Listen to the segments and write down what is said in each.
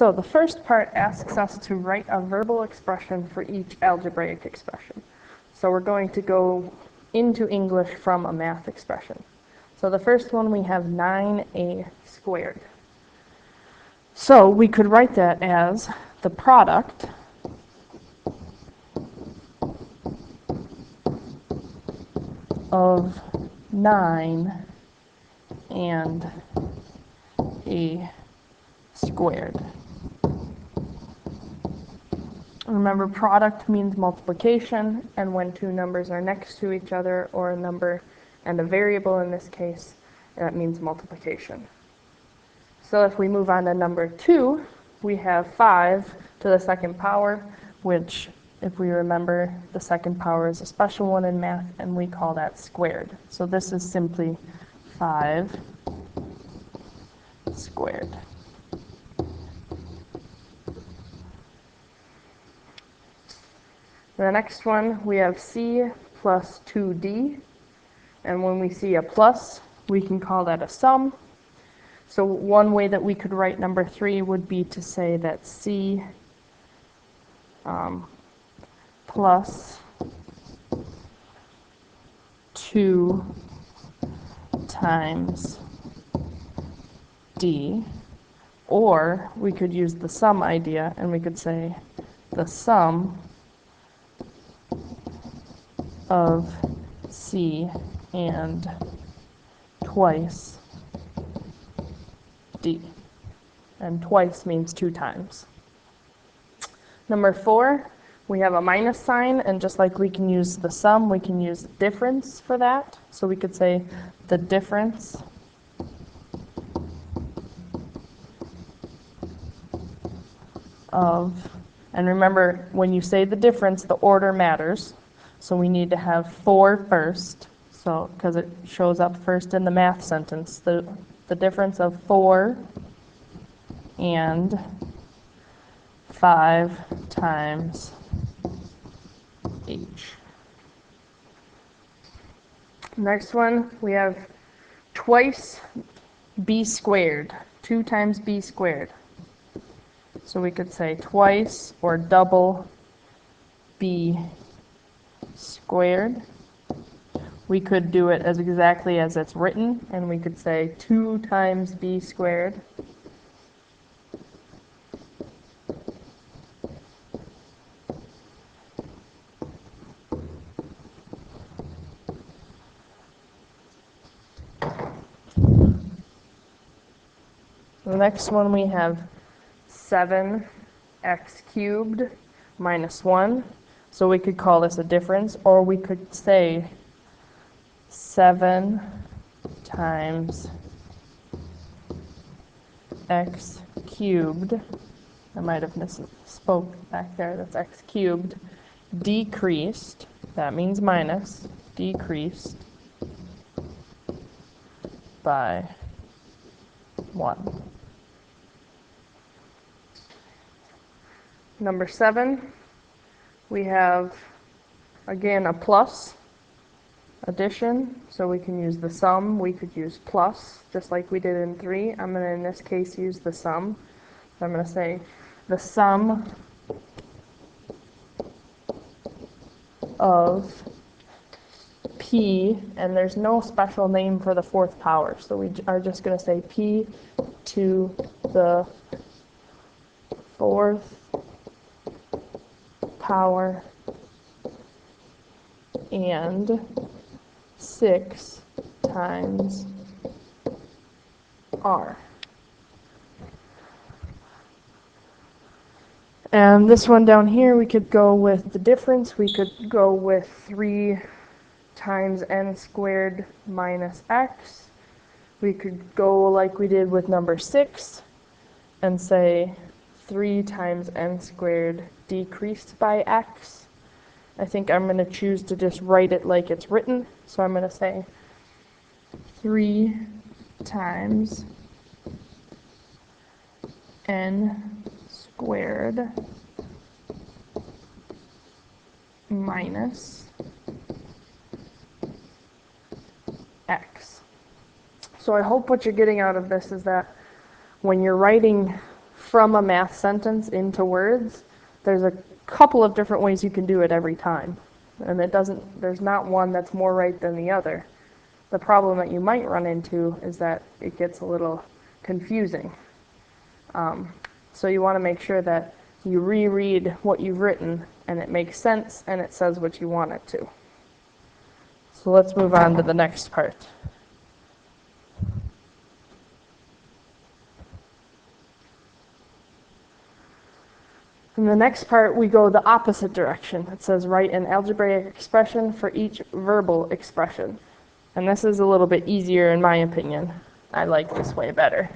So the first part asks us to write a verbal expression for each algebraic expression. So we're going to go into English from a math expression. So the first one, we have 9a squared. So we could write that as the product of 9 and a squared. Remember, product means multiplication, and when two numbers are next to each other, or a number and a variable in this case, that means multiplication. So if we move on to number 2, we have 5 to the second power, which, if we remember, the second power is a special one in math, and we call that squared. So this is simply 5 squared. The next one, we have c plus 2d, and when we see a plus, we can call that a sum. So one way that we could write number 3 would be to say that c plus 2 times d, or we could use the sum idea, and we could say the sum of c and twice d. And twice means 2 times. Number 4, we have a minus sign, and just like we can use the sum, we can use difference for that. So we could say the difference of, and remember, when you say the difference, the order matters. So we need to have 4 first, so because it shows up first in the math sentence. The difference of 4 and 5 times h. Next one, we have twice b squared, 2 times b squared. So we could say twice or double b squared. We could do it as exactly as it's written, and we could say 2 times b squared. The next one, we have 7x cubed minus 1. So we could call this a difference, or we could say 7 times x cubed. I might have misspoke back there. That's x cubed decreased. That means minus. Decreased by 1. Number 7, we have, again, a plus addition, so we can use the sum. We could use plus, just like we did in 3. I'm going to, in this case, use the sum. So I'm going to say the sum of p, and there's no special name for the 4th power, so we are just going to say p to the 4th power and 6 times r. And this one down here, we could go with the difference. We could go with 3 times n squared minus x. We could go like we did with number 6 and say 3 times n squared decreased by x. I think I'm going to choose to just write it like it's written. So I'm going to say 3 times n squared minus x. So I hope what you're getting out of this is that when you're writing from a math sentence into words, there's a couple of different ways you can do it every time. And there's not one that's more right than the other. The problem that you might run into is that it gets a little confusing. So you want to make sure that you reread what you've written and it makes sense and it says what you want it to. So let's move on to the next part. In the next part, we go the opposite direction. It says write an algebraic expression for each verbal expression. And this is a little bit easier in my opinion. I like this way better.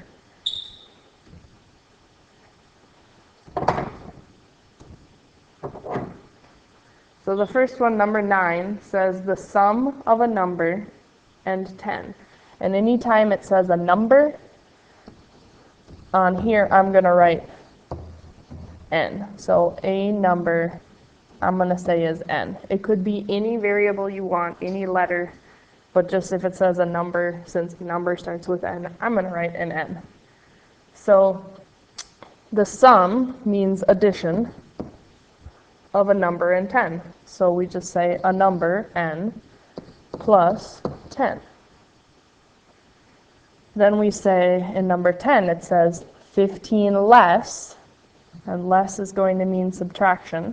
So the first one, number 9, says the sum of a number and 10. And anytime it says a number, on here I'm going to write n. So a number, I'm going to say is n. It could be any variable you want, any letter, but just if it says a number, since the number starts with n, I'm going to write an n. So the sum means addition of a number and 10. So we just say a number, n, plus 10. Then we say in number 10, it says 15 less, and less is going to mean subtraction,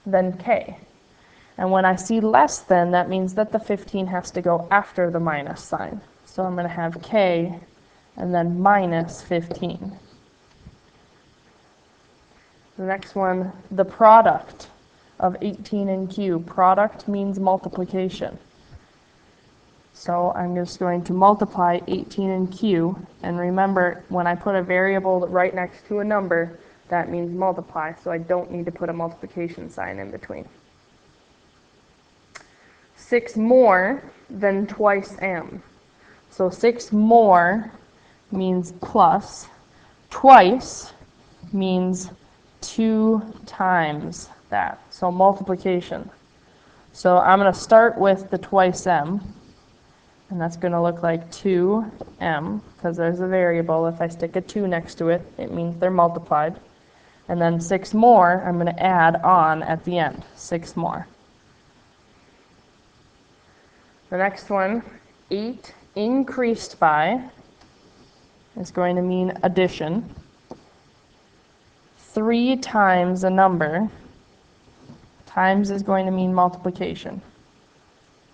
than k. And when I see less than, that means that the 15 has to go after the minus sign. So I'm going to have k and then minus 15. The next one, the product of 18 and q. Product means multiplication. So I'm just going to multiply 18 and q. And remember, when I put a variable right next to a number, that means multiply. So I don't need to put a multiplication sign in between. 6 more than twice m. So 6 more means plus. Twice means 2 times that. So multiplication. So I'm going to start with the twice m. And that's going to look like 2m, because there's a variable. If I stick a 2 next to it, it means they're multiplied. And then 6 more, I'm going to add on at the end. 6 more. The next one, 8 increased by, is going to mean addition. 3 times a number, times is going to mean multiplication.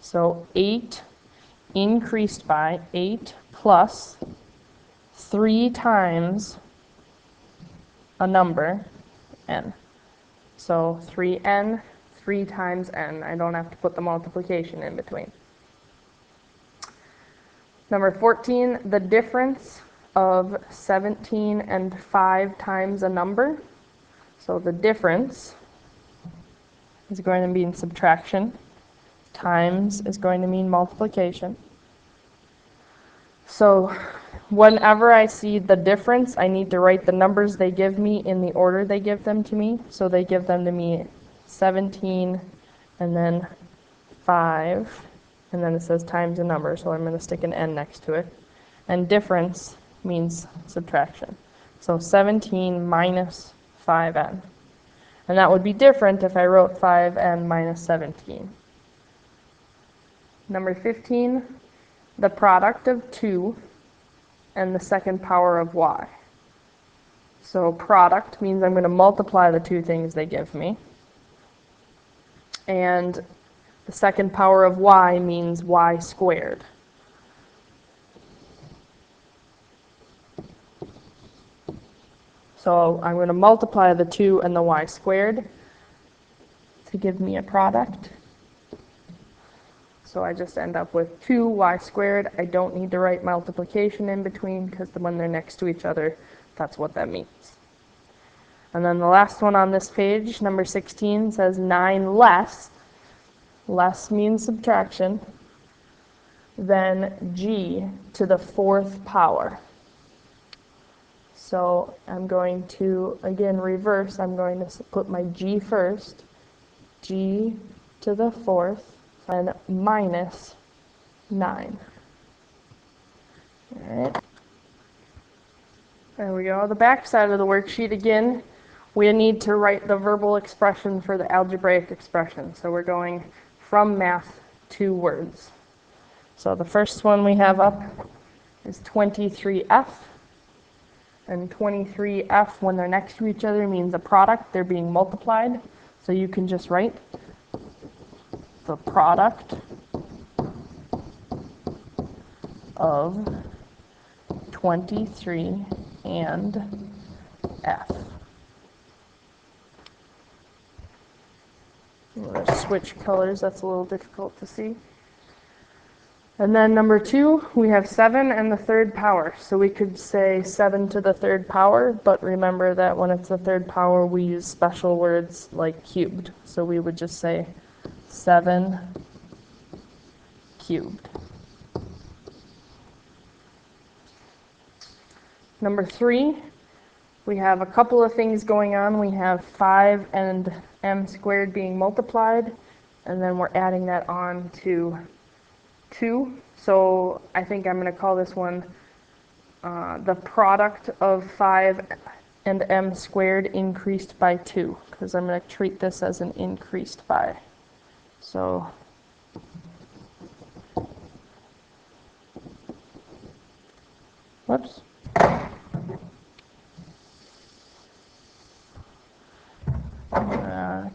So 8 increased by 8 plus 3 times a number, n. So 3n, 3 times n. I don't have to put the multiplication in between. Number 14, the difference of 17 and 5 times a number. So the difference is going to mean subtraction. Times is going to mean multiplication. So whenever I see the difference, I need to write the numbers they give me in the order they give them to me. So they give them to me 17 and then 5, and then it says times a number, so I'm going to stick an n next to it. And difference means subtraction. So 17 minus 5n. And that would be different if I wrote 5n minus 17. Number 15, the product of 2 and the second power of y. So product means I'm going to multiply the two things they give me. And the second power of y means y squared. So I'm going to multiply the 2 and the y squared to give me a product. So I just end up with 2y squared. I don't need to write multiplication in between because when they're next to each other, that's what that means. And then the last one on this page, number 16, says 9 less. Less means subtraction. Then g to the 4th power. So I'm going to, again, reverse. I'm going to put my g first. G to the 4th. And minus 9. All right. There we go. The back side of the worksheet again, we need to write the verbal expression for the algebraic expression. So we're going from math to words. So the first one we have up is 23F. And 23F, when they're next to each other, means a product. They're being multiplied. So you can just write the product of 23 and F. I'm going to switch colors. That's a little difficult to see. And then number 2, we have 7 and the third power. So we could say 7 to the third power, but remember that when it's the third power, we use special words like cubed. So we would just say 7 cubed. Number 3, we have a couple of things going on. We have 5 and m squared being multiplied, and then we're adding that on to 2. So I think I'm going to call this one the product of 5 and m squared increased by 2, because I'm going to treat this as an increased by. So whoops.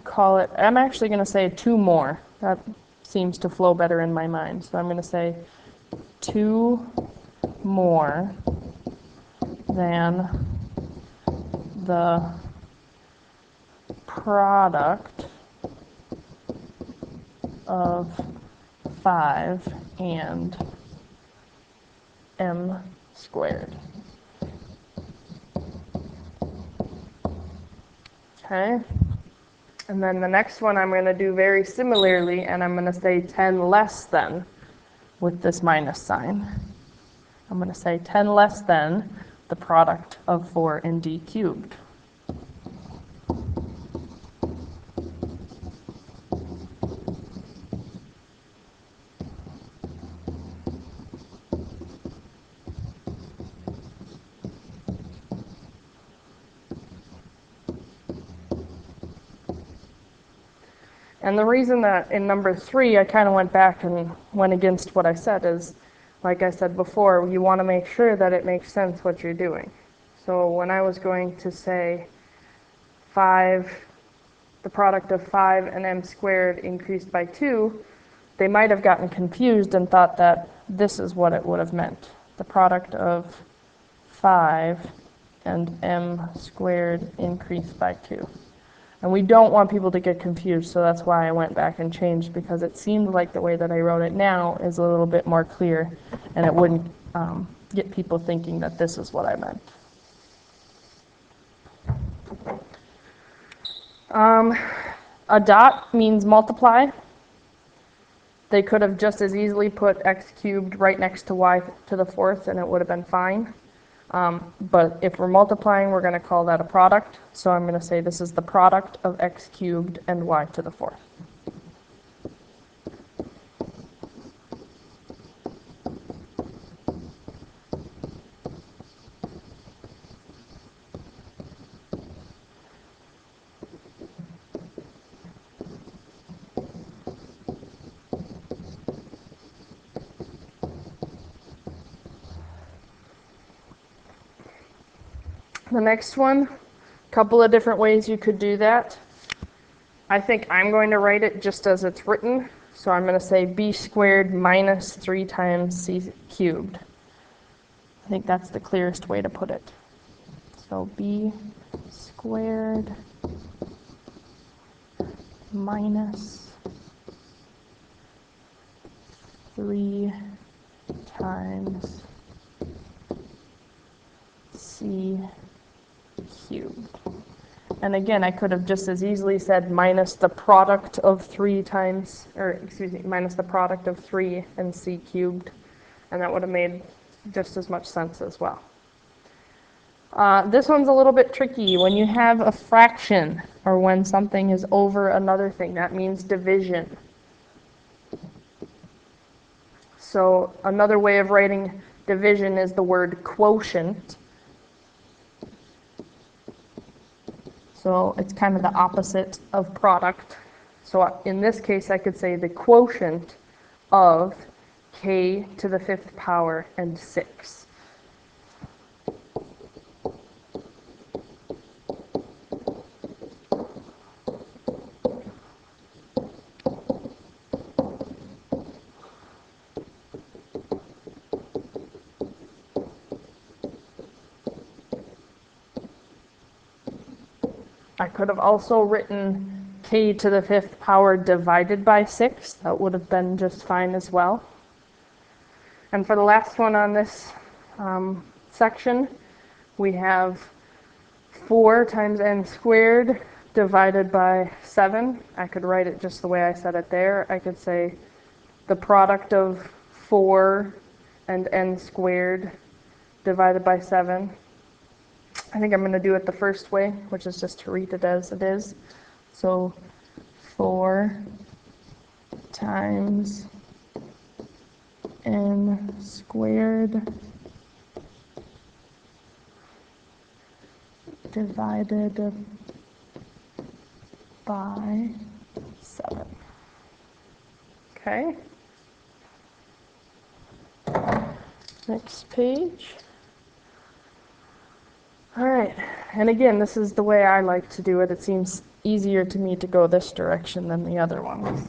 Call it, I'm actually going to say 2 more. That seems to flow better in my mind. So I'm going to say 2 more than the product of 5 and m squared. Okay. And then the next one I'm going to do very similarly, and I'm going to say 10 less than with this minus sign. I'm going to say 10 less than the product of 4 and d cubed. And the reason that in number 3 I kind of went back and went against what I said is, like I said before, you want to make sure that it makes sense what you're doing. So when I was going to say 5, the product of 5 and m squared increased by 2, they might have gotten confused and thought that this is what it would have meant. The product of 5 and m squared increased by 2. And we don't want people to get confused, so that's why I went back and changed, because it seemed like the way that I wrote it now is a little bit more clear, and it wouldn't get people thinking that this is what I meant. A dot means multiply. They could have just as easily put x cubed right next to y to the 4th, and it would have been fine. But if we're multiplying, we're going to call that a product. So I'm going to say this is the product of x cubed and y to the 4th. The next one, a couple of different ways you could do that. I think I'm going to write it just as it's written. So I'm going to say b squared minus 3 times c cubed. I think that's the clearest way to put it. So b squared minus 3 times c cubed. And again, I could have just as easily said minus the product of 3 times, or excuse me, minus the product of 3 and c cubed, and that would have made just as much sense as well. This one's a little bit tricky. When you have a fraction, or when something is over another thing, that means division. So another way of writing division is the word quotient. So it's kind of the opposite of product. So in this case, I could say the quotient of k to the 5th power and 6. I could have also written k to the 5th power divided by 6. That would have been just fine as well. And for the last one on this section, we have 4 times n squared divided by 7. I could write it just the way I said it there. I could say the product of 4 and n squared divided by 7. I think I'm going to do it the first way, which is just to read it as it is. So 4 times n squared divided by 7. Okay. Next page. All right, and again, this is the way I like to do it. It seems easier to me to go this direction than the other ones.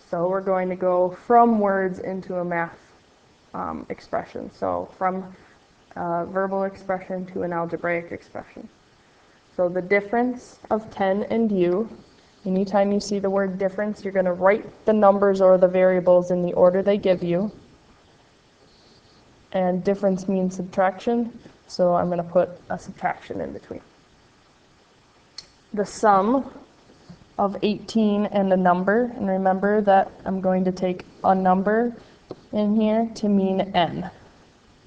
So we're going to go from words into a math expression. So from a verbal expression to an algebraic expression. So the difference of 10 and u, anytime you see the word difference, you're going to write the numbers or the variables in the order they give you. And difference means subtraction, so I'm going to put a subtraction in between. The sum of 18 and a number, and remember that I'm going to take a number in here to mean n.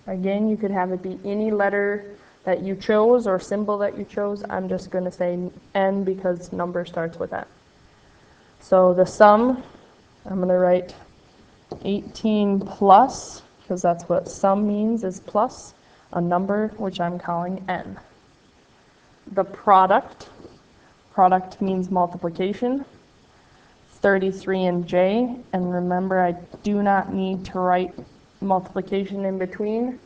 Again, you could have it be any letter that you chose or symbol that you chose. I'm just going to say n because number starts with n. So the sum, I'm going to write 18 plus, because that's what sum means, is plus a number which I'm calling n. The product means multiplication, 33 and j, and remember I do not need to write multiplication in between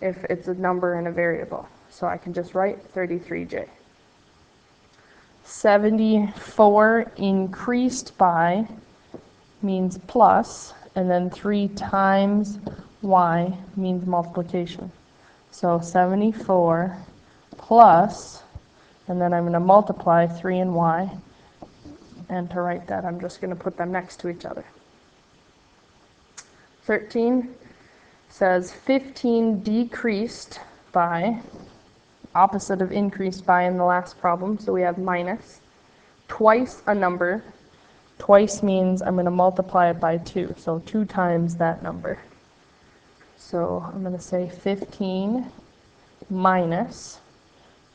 if it's a number and a variable. So I can just write 33j. 74 increased by means plus, and then 3 times y means multiplication. So 74 plus, and then I'm going to multiply 3 and y, and to write that I'm just going to put them next to each other. 13 says 15 decreased by, opposite of increased by in the last problem, so we have minus, twice a number. Twice means I'm going to multiply it by 2, so 2 times that number. So I'm going to say 15 minus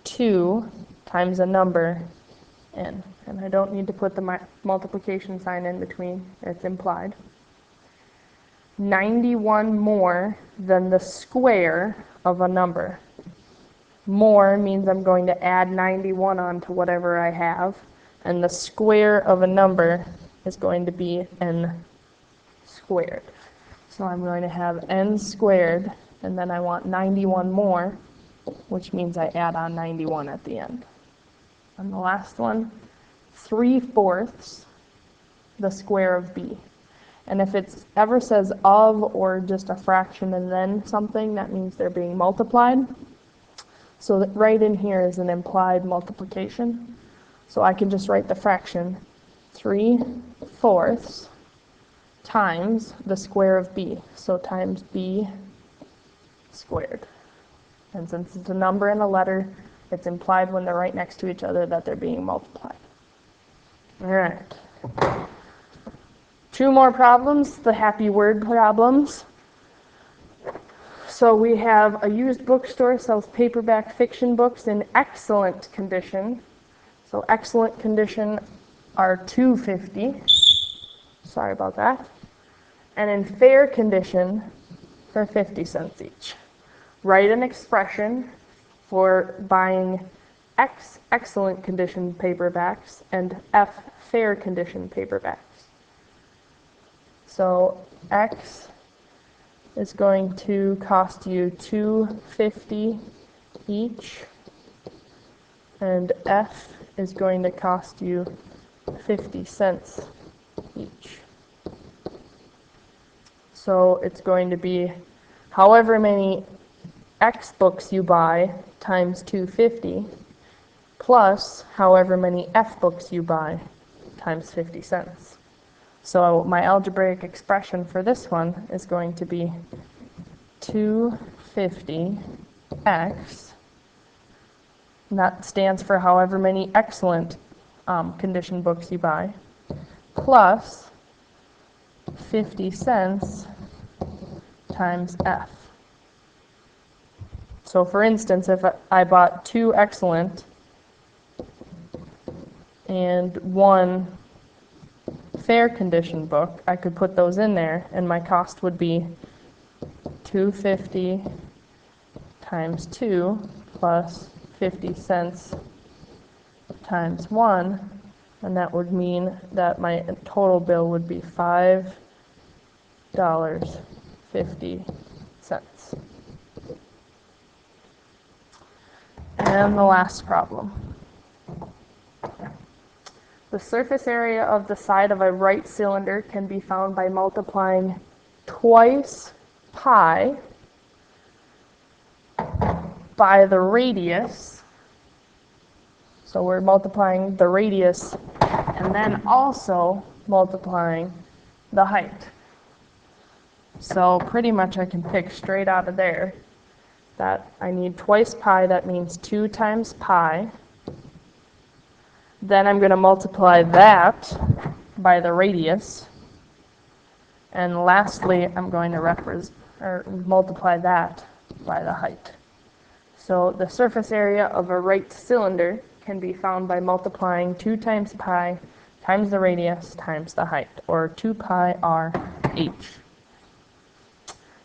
2 times a number n. And I don't need to put the multiplication sign in between, it's implied. 91 more than the square of a number. More means I'm going to add 91 onto whatever I have, and the square of a number is going to be n squared. So I'm going to have n squared, and then I want 91 more, which means I add on 91 at the end. And the last one, 3/4 the square of b. And if it ever says of or just a fraction and then something, that means they're being multiplied. So that right in here is an implied multiplication. So I can just write the fraction 3/4 times the square of b. So times b squared. And since it's a number and a letter, it's implied when they're right next to each other that they're being multiplied. All right. 2 more problems, the happy word problems. So we have a used bookstore sells paperback fiction books in excellent condition. So excellent condition are $2.50. Sorry about that. And in fair condition, they're 50 cents each. Write an expression for buying X excellent condition paperbacks and F fair condition paperbacks. So X is going to cost you $2.50 each, and F is going to cost you 50 cents each. So it's going to be however many X books you buy times $2.50 plus however many F books you buy times 50 cents. So my algebraic expression for this one is going to be 250x, and that stands for however many excellent condition books you buy, plus 50 cents times F. So for instance, if I bought 2 excellent and 1 fair condition book, I could put those in there, and my cost would be $2.50 times 2 plus 50 cents times 1, and that would mean that my total bill would be $5.50. And the last problem. The surface area of the side of a right cylinder can be found by multiplying twice pi by the radius. So we're multiplying the radius and then also multiplying the height. So pretty much I can pick straight out of there that I need twice pi, that means 2 times pi. Then I'm going to multiply that by the radius. And lastly, I'm going to multiply that by the height. So the surface area of a right cylinder can be found by multiplying 2 times pi times the radius times the height, or 2 pi r h.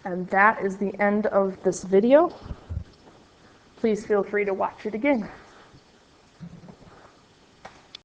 And that is the end of this video. Please feel free to watch it again.